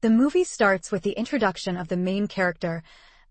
The movie starts with the introduction of the main character,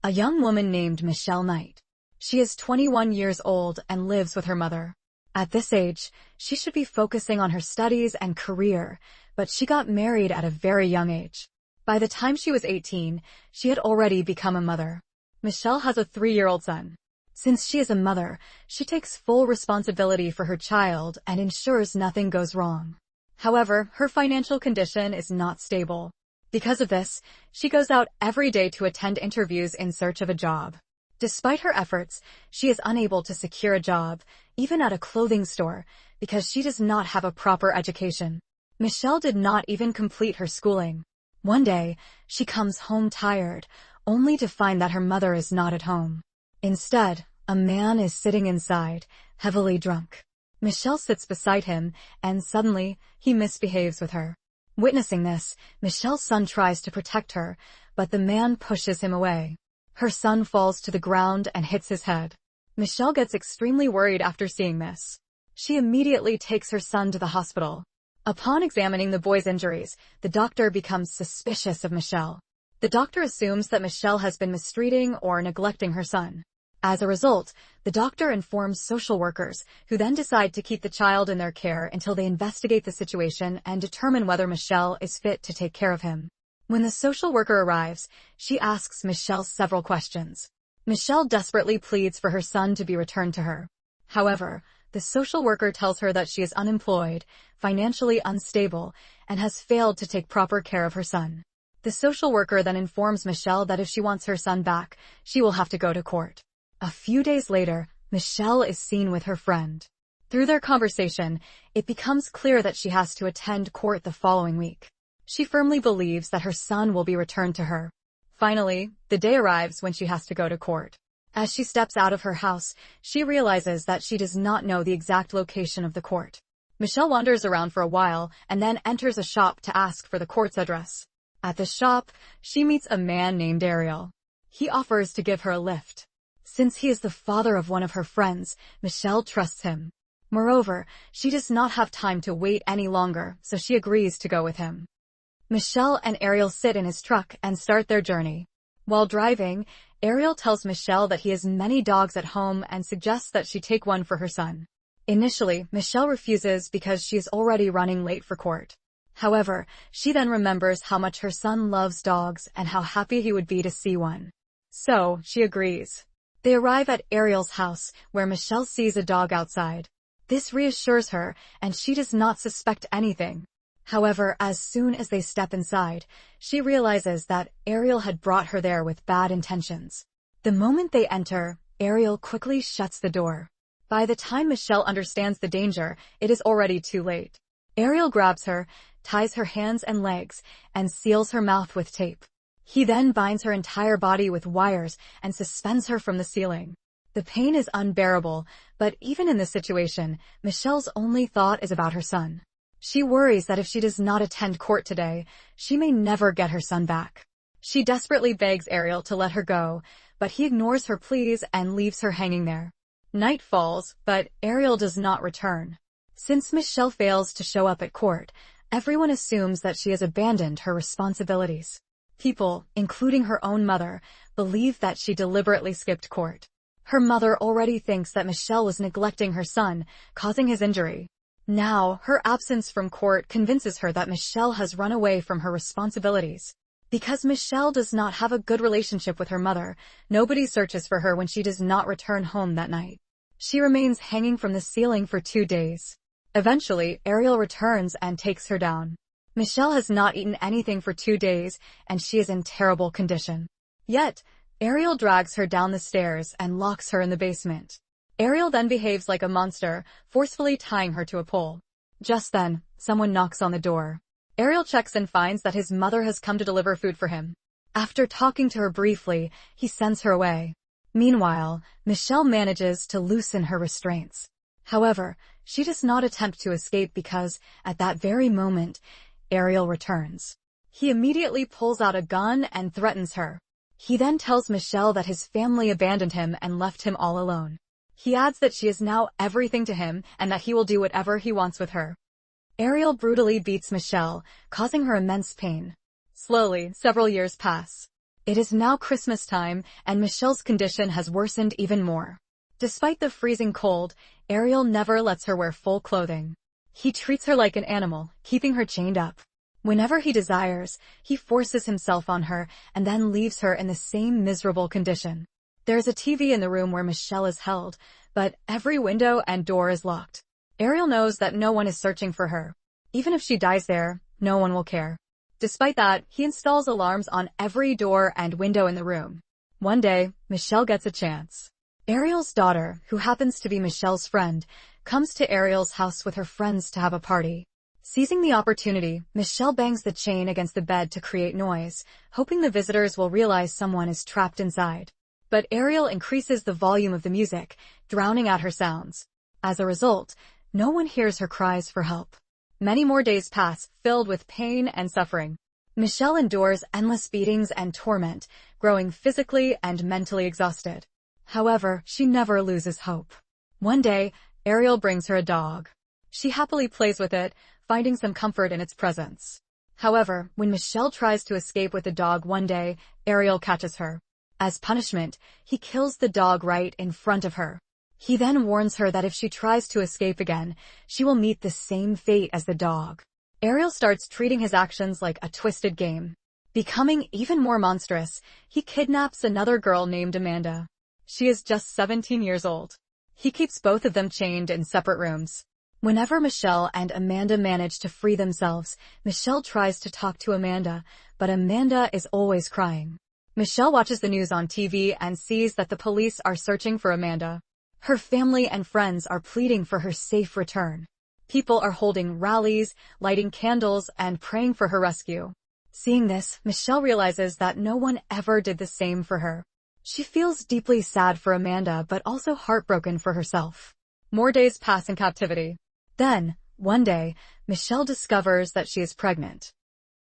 a young woman named Michelle Knight. She is 21 years old and lives with her mother. At this age, she should be focusing on her studies and career, but she got married at a very young age. By the time she was 18, she had already become a mother. Michelle has a 3-year-old son. Since she is a mother, she takes full responsibility for her child and ensures nothing goes wrong. However, her financial condition is not stable. Because of this, she goes out every day to attend interviews in search of a job. Despite her efforts, she is unable to secure a job, even at a clothing store, because she does not have a proper education. Michelle did not even complete her schooling. One day, she comes home tired, only to find that her mother is not at home. Instead, a man is sitting inside, heavily drunk. Michelle sits beside him, and suddenly, he misbehaves with her. Witnessing this, Michelle's son tries to protect her, but the man pushes him away. Her son falls to the ground and hits his head. Michelle gets extremely worried after seeing this. She immediately takes her son to the hospital. Upon examining the boy's injuries, the doctor becomes suspicious of Michelle. The doctor assumes that Michelle has been mistreating or neglecting her son. As a result, the doctor informs social workers, who then decide to keep the child in their care until they investigate the situation and determine whether Michelle is fit to take care of him. When the social worker arrives, she asks Michelle several questions. Michelle desperately pleads for her son to be returned to her. However, the social worker tells her that she is unemployed, financially unstable, and has failed to take proper care of her son. The social worker then informs Michelle that if she wants her son back, she will have to go to court. A few days later, Michelle is seen with her friend. Through their conversation, it becomes clear that she has to attend court the following week. She firmly believes that her son will be returned to her. Finally, the day arrives when she has to go to court. As she steps out of her house, she realizes that she does not know the exact location of the court. Michelle wanders around for a while and then enters a shop to ask for the court's address. At the shop, she meets a man named Ariel. He offers to give her a lift. Since he is the father of one of her friends, Michelle trusts him. Moreover, she does not have time to wait any longer, so she agrees to go with him. Michelle and Ariel sit in his truck and start their journey. While driving, Ariel tells Michelle that he has many dogs at home and suggests that she take one for her son. Initially, Michelle refuses because she is already running late for court. However, she then remembers how much her son loves dogs and how happy he would be to see one. So, she agrees. They arrive at Ariel's house, where Michelle sees a dog outside. This reassures her, and she does not suspect anything. However, as soon as they step inside, she realizes that Ariel had brought her there with bad intentions. The moment they enter, Ariel quickly shuts the door. By the time Michelle understands the danger, it is already too late. Ariel grabs her, ties her hands and legs, and seals her mouth with tape. He then binds her entire body with wires and suspends her from the ceiling. The pain is unbearable, but even in this situation, Michelle's only thought is about her son. She worries that if she does not attend court today, she may never get her son back. She desperately begs Ariel to let her go, but he ignores her pleas and leaves her hanging there. Night falls, but Ariel does not return. Since Michelle fails to show up at court, everyone assumes that she has abandoned her responsibilities. People, including her own mother, believe that she deliberately skipped court. Her mother already thinks that Michelle was neglecting her son, causing his injury. Now, her absence from court convinces her that Michelle has run away from her responsibilities. Because Michelle does not have a good relationship with her mother, nobody searches for her when she does not return home that night. She remains hanging from the ceiling for 2 days. Eventually, Ariel returns and takes her down. Michelle has not eaten anything for 2 days, and she is in terrible condition. Yet, Ariel drags her down the stairs and locks her in the basement. Ariel then behaves like a monster, forcefully tying her to a pole. Just then, someone knocks on the door. Ariel checks and finds that his mother has come to deliver food for him. After talking to her briefly, he sends her away. Meanwhile, Michelle manages to loosen her restraints. However, she does not attempt to escape because, at that very moment, Ariel returns. He immediately pulls out a gun and threatens her. He then tells Michelle that his family abandoned him and left him all alone. He adds that she is now everything to him and that he will do whatever he wants with her. Ariel brutally beats Michelle, causing her immense pain. Slowly, several years pass. It is now Christmas time, and Michelle's condition has worsened even more. Despite the freezing cold, Ariel never lets her wear full clothing. He treats her like an animal, keeping her chained up. Whenever he desires, he forces himself on her and then leaves her in the same miserable condition. There's a TV in the room where Michelle is held, but every window and door is locked. Ariel knows that no one is searching for her. Even if she dies there, no one will care. Despite that, he installs alarms on every door and window in the room. One day, Michelle gets a chance. Ariel's daughter, who happens to be Michelle's friend, comes to Ariel's house with her friends to have a party. Seizing the opportunity, Michelle bangs the chain against the bed to create noise, hoping the visitors will realize someone is trapped inside. But Ariel increases the volume of the music, drowning out her sounds. As a result, no one hears her cries for help. Many more days pass, filled with pain and suffering. Michelle endures endless beatings and torment, growing physically and mentally exhausted. However, she never loses hope. One day, Ariel brings her a dog. She happily plays with it, finding some comfort in its presence. However, when Michelle tries to escape with the dog one day, Ariel catches her. As punishment, he kills the dog right in front of her. He then warns her that if she tries to escape again, she will meet the same fate as the dog. Ariel starts treating his actions like a twisted game. Becoming even more monstrous, he kidnaps another girl named Amanda. She is just 17 years old. He keeps both of them chained in separate rooms. Whenever Michelle and Amanda manage to free themselves, Michelle tries to talk to Amanda, but Amanda is always crying. Michelle watches the news on TV and sees that the police are searching for Amanda. Her family and friends are pleading for her safe return. People are holding rallies, lighting candles, and praying for her rescue. Seeing this, Michelle realizes that no one ever did the same for her. She feels deeply sad for Amanda, but also heartbroken for herself. More days pass in captivity. Then, one day, Michelle discovers that she is pregnant.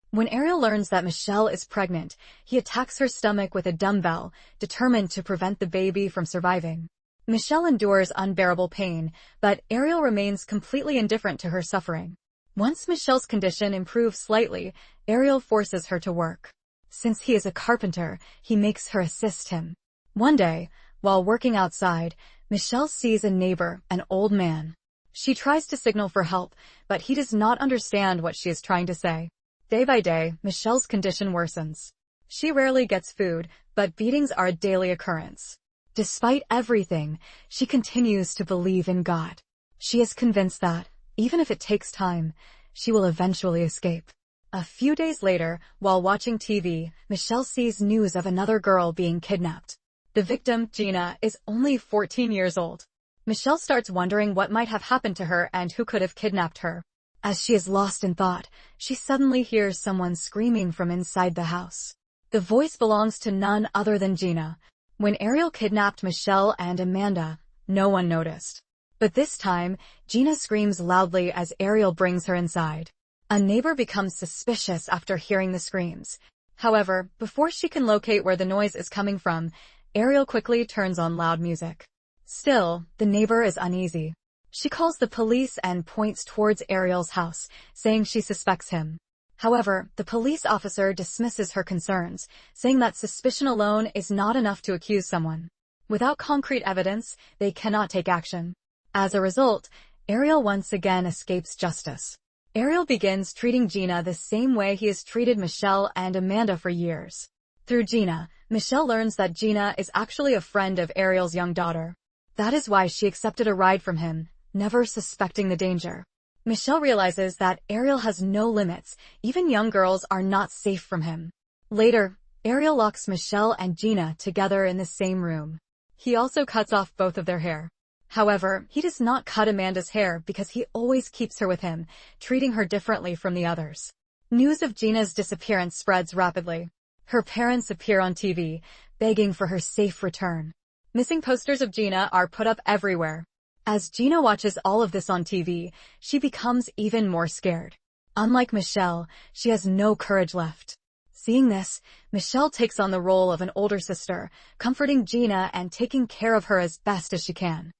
When Ariel learns that Michelle is pregnant, he attacks her stomach with a dumbbell, determined to prevent the baby from surviving. Michelle endures unbearable pain, but Ariel remains completely indifferent to her suffering. Once Michelle's condition improves slightly, Ariel forces her to work. Since he is a carpenter, he makes her assist him. One day, while working outside, Michelle sees a neighbor, an old man. She tries to signal for help, but he does not understand what she is trying to say. Day by day, Michelle's condition worsens. She rarely gets food, but beatings are a daily occurrence. Despite everything, she continues to believe in God. She is convinced that, even if it takes time, she will eventually escape. A few days later, while watching TV, Michelle sees news of another girl being kidnapped. The victim, Gina, is only 14 years old. Michelle starts wondering what might have happened to her and who could have kidnapped her. As she is lost in thought, she suddenly hears someone screaming from inside the house. The voice belongs to none other than Gina. When Ariel kidnapped Michelle and Amanda, no one noticed. But this time, Gina screams loudly as Ariel brings her inside. A neighbor becomes suspicious after hearing the screams. However, before she can locate where the noise is coming from, Ariel quickly turns on loud music. Still, the neighbor is uneasy. She calls the police and points towards Ariel's house, saying she suspects him. However, the police officer dismisses her concerns, saying that suspicion alone is not enough to accuse someone. Without concrete evidence, they cannot take action. As a result, Ariel once again escapes justice. Ariel begins treating Gina the same way he has treated Michelle and Amanda for years. Through Gina, Michelle learns that Gina is actually a friend of Ariel's young daughter. That is why she accepted a ride from him, never suspecting the danger. Michelle realizes that Ariel has no limits, even young girls are not safe from him. Later, Ariel locks Michelle and Gina together in the same room. He also cuts off both of their hair. However, he does not cut Amanda's hair because he always keeps her with him, treating her differently from the others. News of Gina's disappearance spreads rapidly. Her parents appear on TV, begging for her safe return. Missing posters of Gina are put up everywhere. As Gina watches all of this on TV, she becomes even more scared. Unlike Michelle, she has no courage left. Seeing this, Michelle takes on the role of an older sister, comforting Gina and taking care of her as best as she can.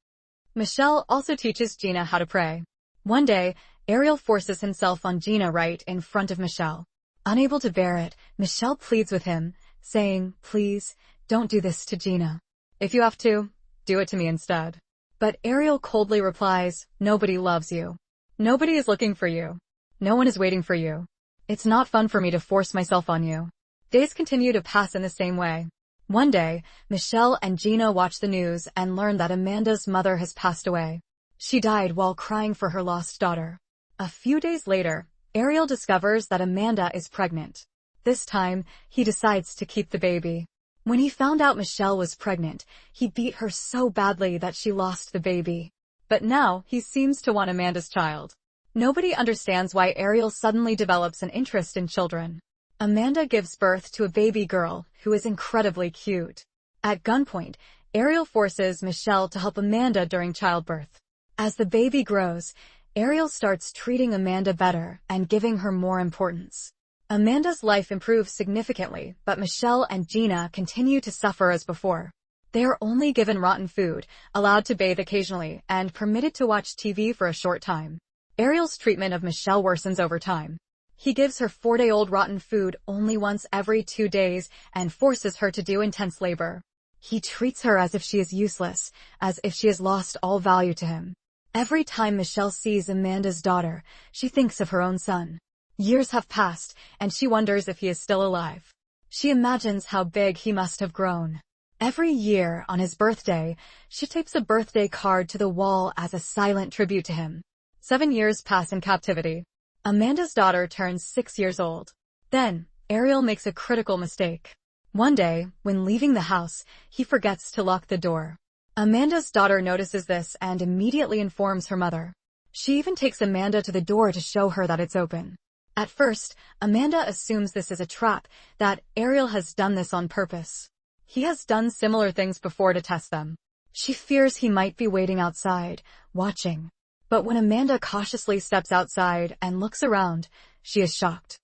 Michelle also teaches Gina how to pray. One day, Ariel forces himself on Gina right in front of Michelle. Unable to bear it, Michelle pleads with him, saying, "Please, don't do this to Gina. If you have to, do it to me instead." But Ariel coldly replies, "Nobody loves you. Nobody is looking for you. No one is waiting for you. It's not fun for me to force myself on you." Days continue to pass in the same way. One day, Michelle and Gina watch the news and learn that Amanda's mother has passed away. She died while crying for her lost daughter. A few days later, Ariel discovers that Amanda is pregnant. This time, he decides to keep the baby. When he found out Michelle was pregnant, he beat her so badly that she lost the baby. But now, he seems to want Amanda's child. Nobody understands why Ariel suddenly develops an interest in children. Amanda gives birth to a baby girl who is incredibly cute. At gunpoint, Ariel forces Michelle to help Amanda during childbirth. As the baby grows, Ariel starts treating Amanda better and giving her more importance. Amanda's life improves significantly, but Michelle and Gina continue to suffer as before. They are only given rotten food, allowed to bathe occasionally, and permitted to watch TV for a short time. Ariel's treatment of Michelle worsens over time. He gives her 4-day-old rotten food only once every 2 days and forces her to do intense labor. He treats her as if she is useless, as if she has lost all value to him. Every time Michelle sees Amanda's daughter, she thinks of her own son. Years have passed, and she wonders if he is still alive. She imagines how big he must have grown. Every year, on his birthday, she tapes a birthday card to the wall as a silent tribute to him. 7 years pass in captivity. Amanda's daughter turns 6 years old. Then, Ariel makes a critical mistake. One day, when leaving the house, he forgets to lock the door. Amanda's daughter notices this and immediately informs her mother. She even takes Amanda to the door to show her that it's open. At first, Amanda assumes this is a trap, that Ariel has done this on purpose. He has done similar things before to test them. She fears he might be waiting outside, watching. But when Amanda cautiously steps outside and looks around, she is shocked.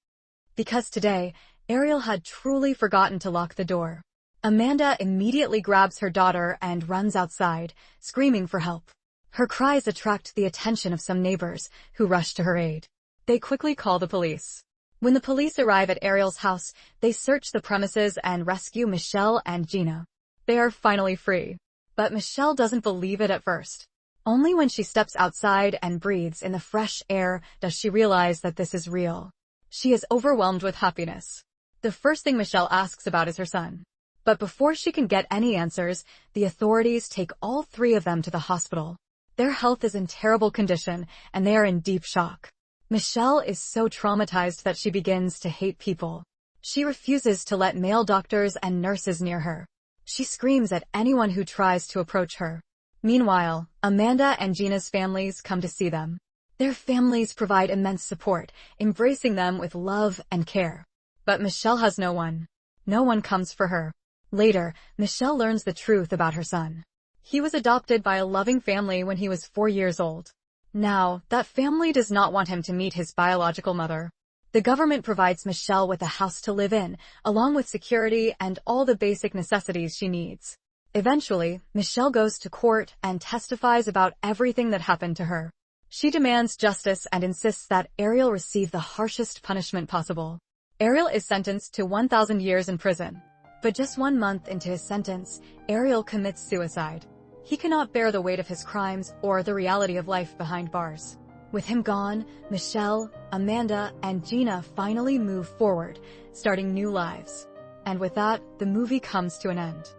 Because today, Ariel had truly forgotten to lock the door. Amanda immediately grabs her daughter and runs outside, screaming for help. Her cries attract the attention of some neighbors, who rush to her aid. They quickly call the police. When the police arrive at Ariel's house, they search the premises and rescue Michelle and Gina. They are finally free. But Michelle doesn't believe it at first. Only when she steps outside and breathes in the fresh air does she realize that this is real. She is overwhelmed with happiness. The first thing Michelle asks about is her son. But before she can get any answers, the authorities take all 3 of them to the hospital. Their health is in terrible condition, and they are in deep shock. Michelle is so traumatized that she begins to hate people. She refuses to let male doctors and nurses near her. She screams at anyone who tries to approach her. Meanwhile, Amanda and Gina's families come to see them. Their families provide immense support, embracing them with love and care. But Michelle has no one. No one comes for her. Later, Michelle learns the truth about her son. He was adopted by a loving family when he was 4 years old. Now, that family does not want him to meet his biological mother. The government provides Michelle with a house to live in, along with security and all the basic necessities she needs. Eventually, Michelle goes to court and testifies about everything that happened to her. She demands justice and insists that Ariel receive the harshest punishment possible. Ariel is sentenced to 1,000 years in prison. But just 1 month into his sentence, Ariel commits suicide. He cannot bear the weight of his crimes or the reality of life behind bars. With him gone, Michelle, Amanda, and Gina finally move forward, starting new lives. And with that, the movie comes to an end.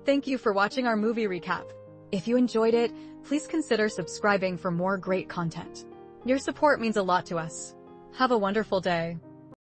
Thank you for watching our movie recap. If you enjoyed it, please consider subscribing for more great content. Your support means a lot to us. Have a wonderful day.